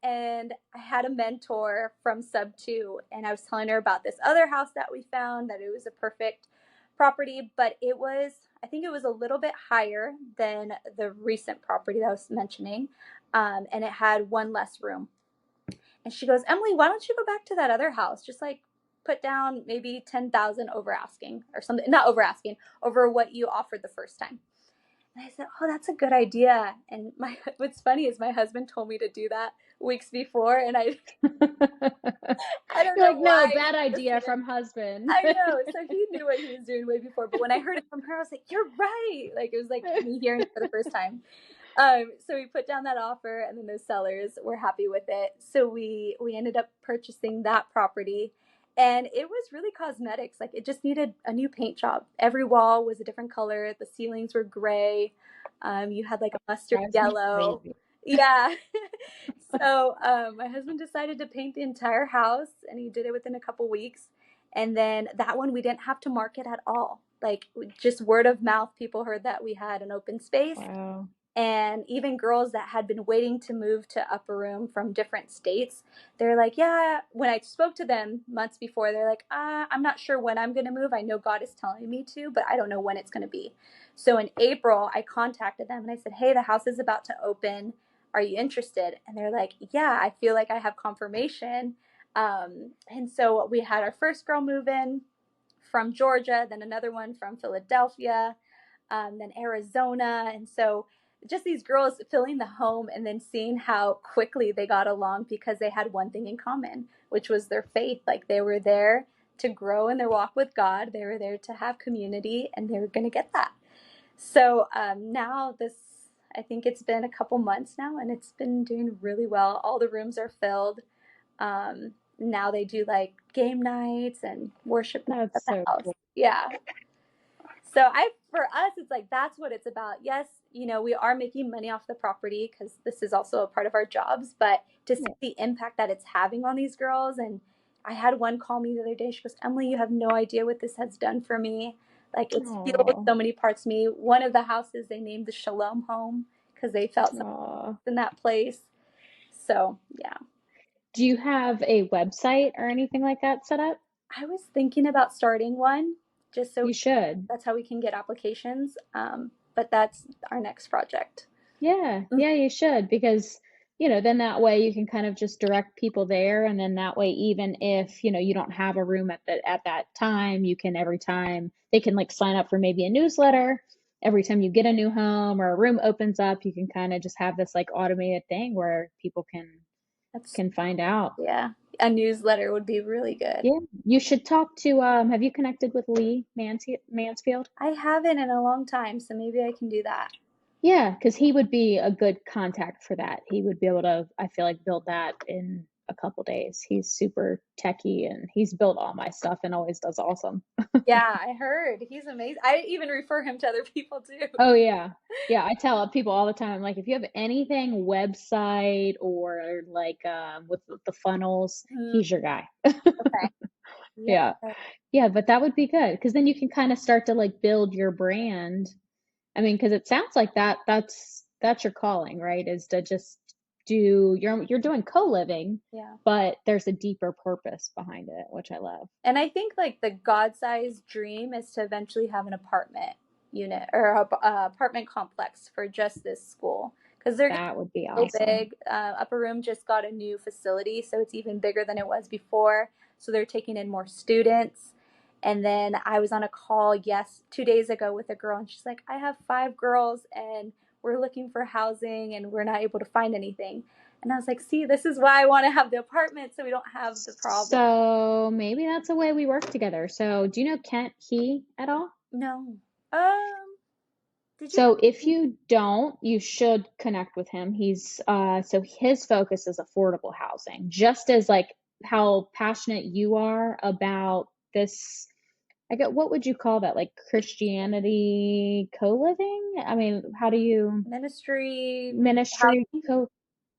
And I had a mentor from Sub 2, and I was telling her about this other house that we found, that it was a perfect property, but I think it was a little bit higher than the recent property that I was mentioning. And it had one less room. And she goes, Emily, why don't you go back to that other house? Just like put down maybe 10,000 over asking or something, not over asking, over what you offered the first time. And I said, oh, that's a good idea. And what's funny is my husband told me to do that weeks before. And I don't You're know like, no, why bad he idea listened. from husband. I know. So he knew what he was doing way before. But when I heard it from her, I was like, you're right. Like it was like me hearing it for the first time. So we put down that offer, and then those sellers were happy with it. So we ended up purchasing that property, and it was really cosmetics. Like it just needed a new paint job. Every wall was a different color. The ceilings were gray. You had like a mustard Drives me yellow. crazy. Yeah. So my husband decided to paint the entire house, and he did it within a couple weeks. And then that one we didn't have to market at all. Like just word of mouth, people heard that we had an open space, Wow. and even girls that had been waiting to move to upper room from different states, they're like, yeah, when I spoke to them months before, they're like, I'm not sure when I'm going to move. I know God is telling me to, but I don't know when it's going to be. So in April I contacted them and I said, hey, the house is about to open, are you interested? And they're like, yeah, I feel like I have confirmation. And so we had our first girl move in from Georgia, then another one from Philadelphia, then Arizona. And so just these girls filling the home and then seeing how quickly they got along because they had one thing in common, which was their faith. Like they were there to grow in their walk with God, they were there to have community, and they were going to get that. So now this, I think it's been a couple months now, and it's been doing really well. All the rooms are filled. Now they do like game nights and worship nights at That's the so house. cool. Yeah. So for us, it's like that's what it's about. Yes, we are making money off the property because this is also a part of our jobs, but to see Yeah. the impact that it's having on these girls. And I had one call me the other day. She goes, Emily, you have no idea what this has done for me. Like it's healed Aw. so many parts of me. One of the houses they named the Shalom home because they felt something Aw. in that place. So yeah, Do you have a website or anything like that set up? I was thinking about starting one just so You should. that's how we can get applications. But that's our next project. Yeah, Mhm. yeah, you should because, then that way you can kind of just direct people there, and then that way even if, you don't have a room at that time, you can every time they can like sign up for maybe a newsletter. Every time you get a new home or a room opens up, you can kind of just have this like automated thing where people can That's can find out. yeah. A newsletter would be really good. Yeah, you should talk to have you connected with Lee Mansfield? I haven't in a long time, so maybe I can do that. Yeah, because he would be a good contact for that. He would be able to, I feel like, build that in a couple days. He's super techy and he's built all my stuff and always does awesome. Yeah, I heard. He's amazing. I even refer him to other people too. Oh yeah. Yeah, I tell people all the time, like if you have anything website or like with the funnels, Mm, he's your guy. okay. Yeah. Yeah. Yeah, but that would be good because then you can kind of start to like build your brand. I mean, because it sounds like that's your calling, right? Is to just you're doing co-living, Yeah. but there's a deeper purpose behind it, which I love. And I think like the God-sized dream is to eventually have an apartment unit or a apartment complex for just this school because they're That would be so awesome. big. Upper Room just got a new facility, so it's even bigger than it was before. So they're taking in more students. And then I was on a call, 2 days ago with a girl, and she's like, I have 5 girls, and we're looking for housing, and we're not able to find anything. And I was like, see, this is why I want to have the apartment so we don't have the problem. So maybe that's a way we work together. So do you know Kent Key at all? No. Did you? So if you don't, you should connect with him. So his focus is affordable housing, just as like how passionate you are about this. I get, what would you call that? Like Christianity co-living? I mean, how do you Ministry ministry housing? co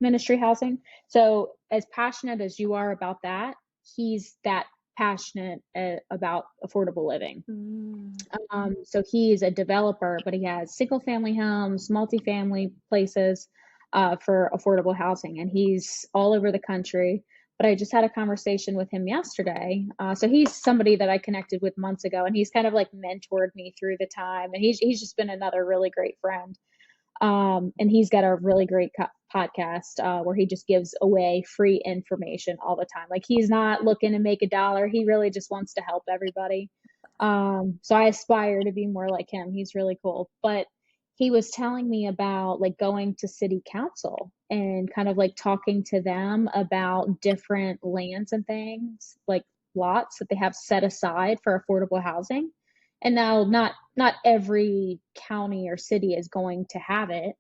ministry housing? So as passionate as you are about that, he's that passionate about affordable living. Mm. So he's a developer, but he has single family homes, multifamily places for affordable housing, and he's all over the country. But I just had a conversation with him yesterday. So he's somebody that I connected with months ago, and he's kind of like mentored me through the time, and he's just been another really great friend. And he's got a really great podcast where he just gives away free information all the time. Like he's not looking to make a dollar. He really just wants to help everybody. So I aspire to be more like him. He's really cool. But he was telling me about like going to city council and kind of like talking to them about different lands and things, like lots that they have set aside for affordable housing. And now not every county or city is going to have it,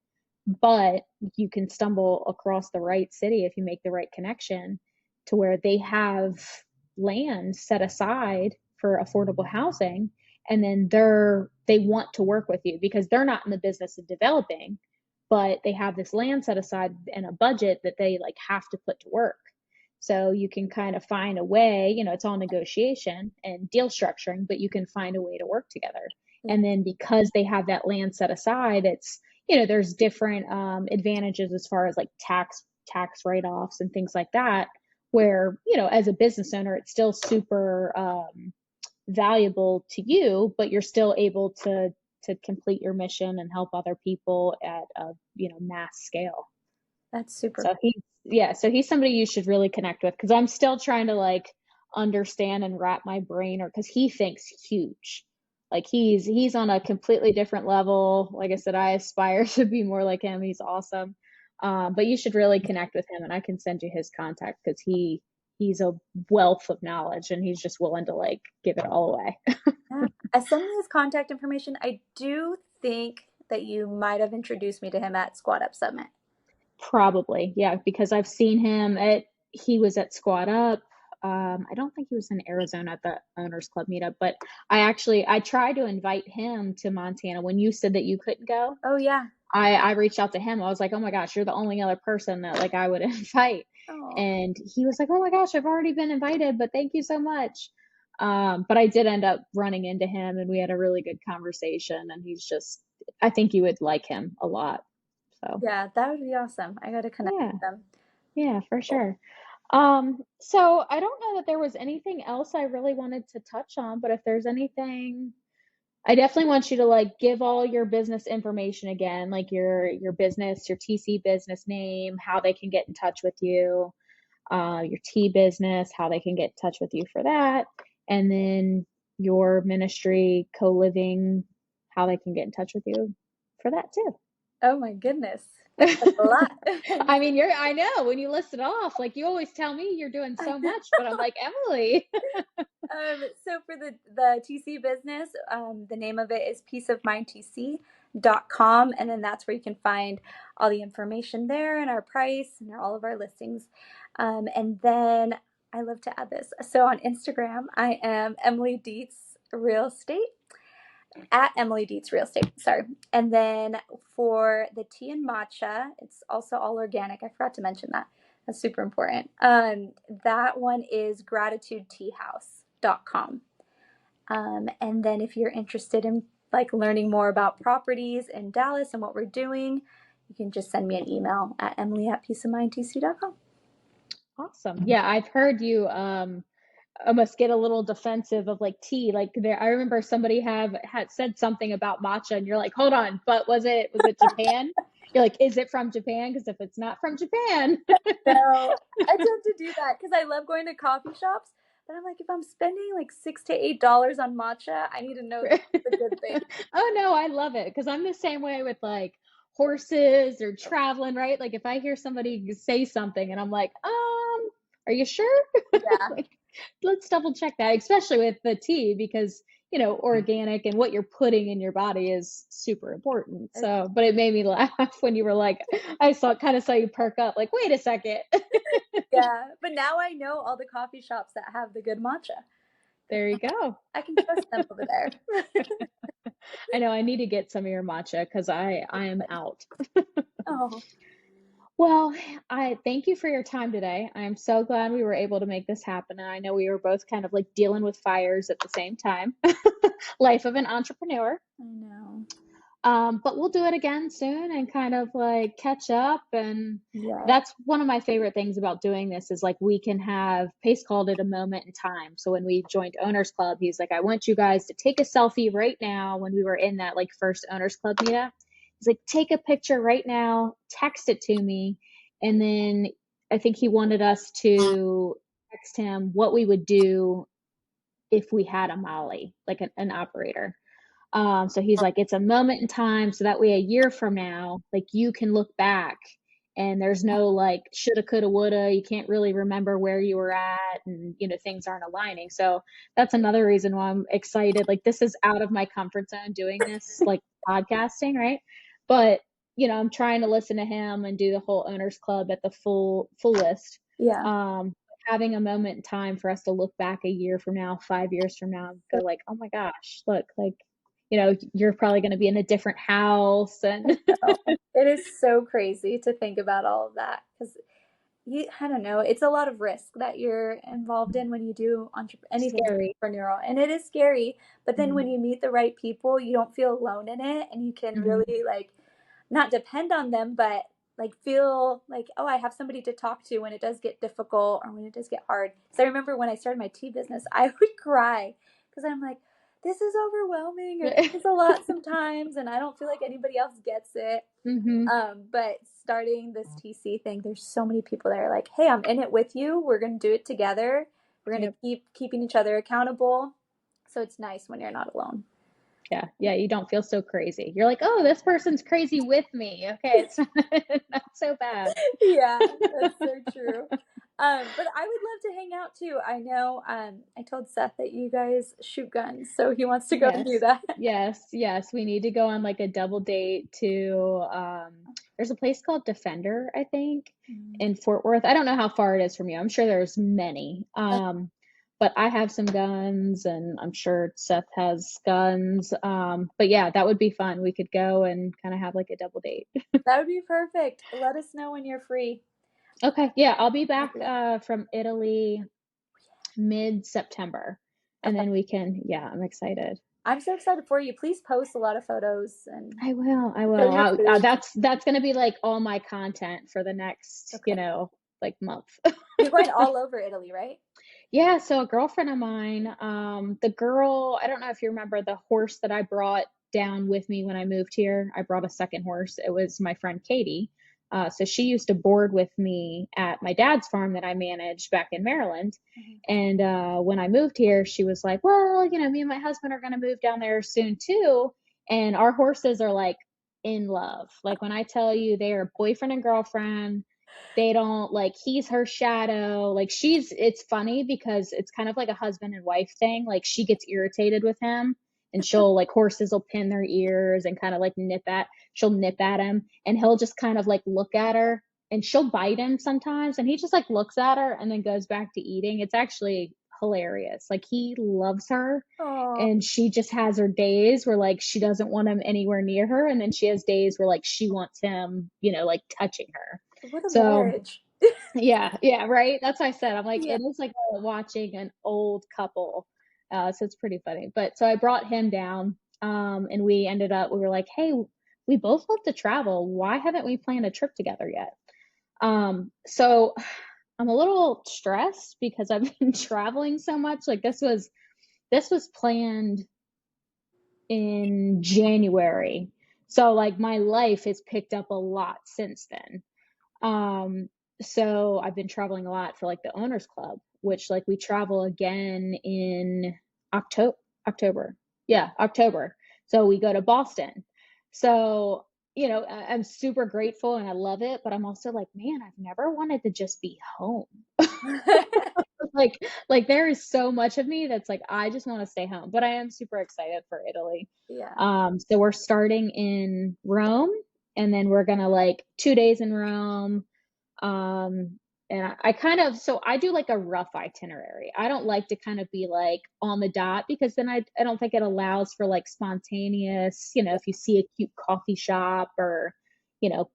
but you can stumble across the right city if you make the right connection to where they have land set aside for affordable housing. and then they want to work with you because they're not in the business of developing, but they have this land set aside and a budget that they like have to put to work. So you can kind of find a way, it's all negotiation and deal structuring, but you can find a way to work together. And then because they have that land set aside, it's, there's different advantages as far as like tax write-offs and things like that, where, as a business owner, it's still super valuable to you, but you're still able to complete your mission and help other people at a, mass scale. That's super So he's somebody you should really connect with, because I'm still trying to like understand and wrap my brain, or because he thinks huge. Like he's on a completely different level. Like I said, I aspire to be more like him. He's awesome. But you should really connect with him, and I can send you his contact because he's a wealth of knowledge, and he's just willing to like give it all away. Yeah. Send me his contact information. I do think that you might have introduced me to him at Squad Up Summit. Probably, yeah, because I've seen him he was at Squad Up. I don't think he was in Arizona at the Owners Club meetup, but I tried to invite him to Montana when you said that you couldn't go. Oh, yeah. I reached out to him. I was like, oh my gosh, you're the only other person that like I would invite. Oh. And he was like, oh my gosh, I've already been invited, but thank you so much. But I did end up running into him, and we had a really good conversation, and I think you would like him a lot. So Yeah, that would be awesome. I got to connect yeah, with them. yeah, for sure. So I don't know that there was anything else I really wanted to touch on, but if there's anything, I definitely want you to like give all your business information again, like your business, your TC business name, how they can get in touch with you, your T business, how they can get in touch with you for that, and then your ministry, co-living, how they can get in touch with you for that too. Oh my goodness. That's a lot. I mean, I know when you list it off, like you always tell me you're doing so much, but I'm like, Emily. So for the TC business, the name of it is peaceofmindtc.com, and then that's where you can find all the information there and our price and all of our listings. And then I love to add this. So on Instagram, I am Emily Deitz Real Estate, at Emily Deitz Real Estate, sorry. And then for the tea and matcha, it's also all organic. I forgot to mention that. That's super important. That one is gratitudeteahouse.com. And then if you're interested in like learning more about properties in Dallas and what we're doing, you can just send me an email at emily@peaceofmindtc.com. Awesome. Yeah, I've heard you almost get a little defensive of like tea. Like I remember somebody had said something about matcha, and you're like, hold on, but was it Japan? You're like, is it from Japan? Because if it's not from Japan. No, I tend to do that because I love going to coffee shops. But I'm like, if I'm spending like $6 to $8 on matcha, I need to know that it's a good thing. Oh no, I love it because I'm the same way with like horses or traveling, right? Like if I hear somebody say something and I'm like, are you sure? Yeah. Like, let's double check that, especially with the tea, because organic and what you're putting in your body is super important. So, but it made me laugh when you were like, I kind of saw you perk up, like, wait a second. Yeah, but now I know all the coffee shops that have the good matcha. There you go. I can trust them over there. I know I need to get some of your matcha because I am out. Oh, Well, I thank you for your time today. I'm so glad we were able to make this happen. And I know we were both kind of like dealing with fires at the same time. Life of an entrepreneur. I know. But we'll do it again soon and kind of like catch up. And Yeah. that's one of my favorite things about doing this is like we can have Pace called it a moment in time. So when we joined Owners Club, he's like, I want you guys to take a selfie right now when we were in that like first Owners Club meetup. He's like, take a picture right now, text it to me. And then I think he wanted us to text him what we would do if we had a Molly, like an operator. So he's like, it's a moment in time. So that way, a year from now, like you can look back and there's no like shoulda, coulda, woulda. You can't really remember where you were at, and things aren't aligning. So that's another reason why I'm excited. Like this is out of my comfort zone doing this, like podcasting, right? But I'm trying to listen to him and do the whole Owners Club at the fullest. Yeah. having a moment in time for us to look back a year from now, 5 years from now, and go like, oh my gosh, look, like, you're probably going to be in a different house and So it is so crazy to think about all of that because I don't know, it's a lot of risk that you're involved in when you do anything scary. entrepreneurial, and it is scary. But then when Mhm. you meet the right people, you don't feel alone in it, and you can Mhm. really like not depend on them, but like feel like, oh, I have somebody to talk to when it does get difficult or when it does get hard. So I remember when I started my tea business, I would cry because I'm like, this is overwhelming or this is a lot sometimes, and I don't feel like anybody else gets it. Mhm. But starting this TC thing, there's so many people that are like, hey, I'm in it with you. We're going to do it together. We're going to Yep. keep keeping each other accountable. So it's nice when you're not alone. Yeah. Yeah. You don't feel so crazy. You're like, oh, this person's crazy with me. Okay. It's not so bad. Yeah, that's so true. But I would love to hang out too. I know I told Seth that you guys shoot guns, so he wants to go and do Yes. that. Yes. Yes. We need to go on like a double date to, there's a place called Defender, I think, Mm. in Fort Worth. I don't know how far it is from you. I'm sure there's many. But I have some guns and I'm sure Seth has guns. But yeah, that would be fun. We could go and kind of have like a double date. That would be perfect. Let us know when you're free. Okay. Yeah. I'll be We'll back, do that. from Italy mid-September. And Okay. then we can, yeah, I'm excited. I'm so excited for you. Please post a lot of photos and I will. I show will. your food. That's gonna be like all my content for the next, Okay. like month. You're going all over Italy, right? Yeah, so a girlfriend of mine, the girl, I don't know if you remember the horse that I brought down with me when I moved here. I brought a second horse. It was my friend Katie. So she used to board with me at my dad's farm that I managed back in Maryland. Mhm. And when I moved here, she was like, well, me and my husband are going to move down there soon too. And our horses are like in love. Like when I tell you they are boyfriend and girlfriend, they don't like, he's her shadow. Like it's funny because it's kind of like a husband and wife thing. Like she gets irritated with him and she'll like, horses will pin their ears and kind of like she'll nip at him and he'll just kind of like look at her and she'll bite him sometimes and he just like looks at her and then goes back to eating. It's actually hilarious. Like he loves her Oh, and she just has her days where like she doesn't want him anywhere near her and then she has days where like she wants him, like touching her. what a So marriage. yeah, yeah, right. That's what I said. I'm like, Yeah. it is like watching an old couple. So it's pretty funny. But so I brought him down, and we were like, hey, we both love to travel. Why haven't we planned a trip together yet? So I'm a little stressed because I've been traveling so much. Like this was planned in January. So like my life has picked up a lot since then. Um, so I've been traveling a lot for like the owners club, which like we travel again in October, October. Yeah, October. So we go to Boston. So, I'm super grateful and I love it, but I'm also like, man, I've never wanted to just be home. Like there is so much of me that's like I just want to stay home, but I am super excited for Italy. Yeah. So we're starting in Rome and then we're gonna like 2 days in Rome, and I kind of, so I do like a rough itinerary. I don't like to kind of be like on the dot because then I don't think it allows for like spontaneous, if you see a cute coffee shop or,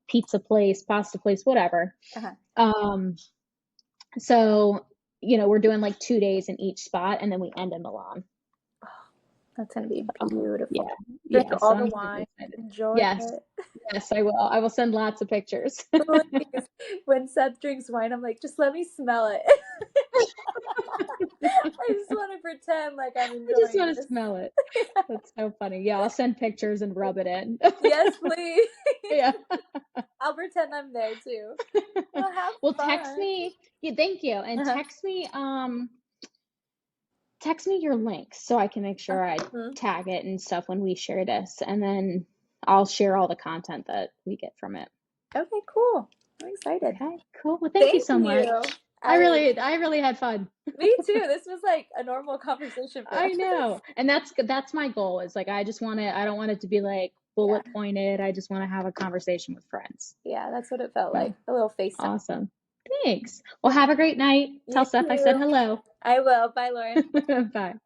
pizza place, pasta place, whatever. Uh-huh. Um, so, we're doing like 2 days in each spot and then we end in Milan. Oh, that's gonna be Yeah. beautiful. Drink Yeah. So all the I'm super wine, excited. enjoy Yes. it. Yes, I will. I will send lots of pictures. Please. When Seth drinks wine, I'm like, just let me smell it. I just want to pretend like I'm I just enjoying want to this. smell it. That's so funny. Yeah, I'll send pictures and rub it in. Yes, please. Yeah. I'll pretend I'm there too. Well, have Well, text fun. me. Yeah, thank you. And Uh-huh. text me your links so I can make sure I Mhm. tag it and stuff when we share this. And then I'll share all the content that we get from it. Okay, cool. I'm excited. Okay, cool. Well, thank you Thank so you. much. I I really, I really had fun. Me too. This was like a normal conversation for I us. know. And that's my goal is like I don't want it to be like Yeah. bullet pointed. I just want to have a conversation with friends. Yeah, that's what it felt So like. A little FaceTime. awesome. Thanks. Well, have a great night. Tell You Steph I said too. hello. I will. Bye, Lauren. Bye.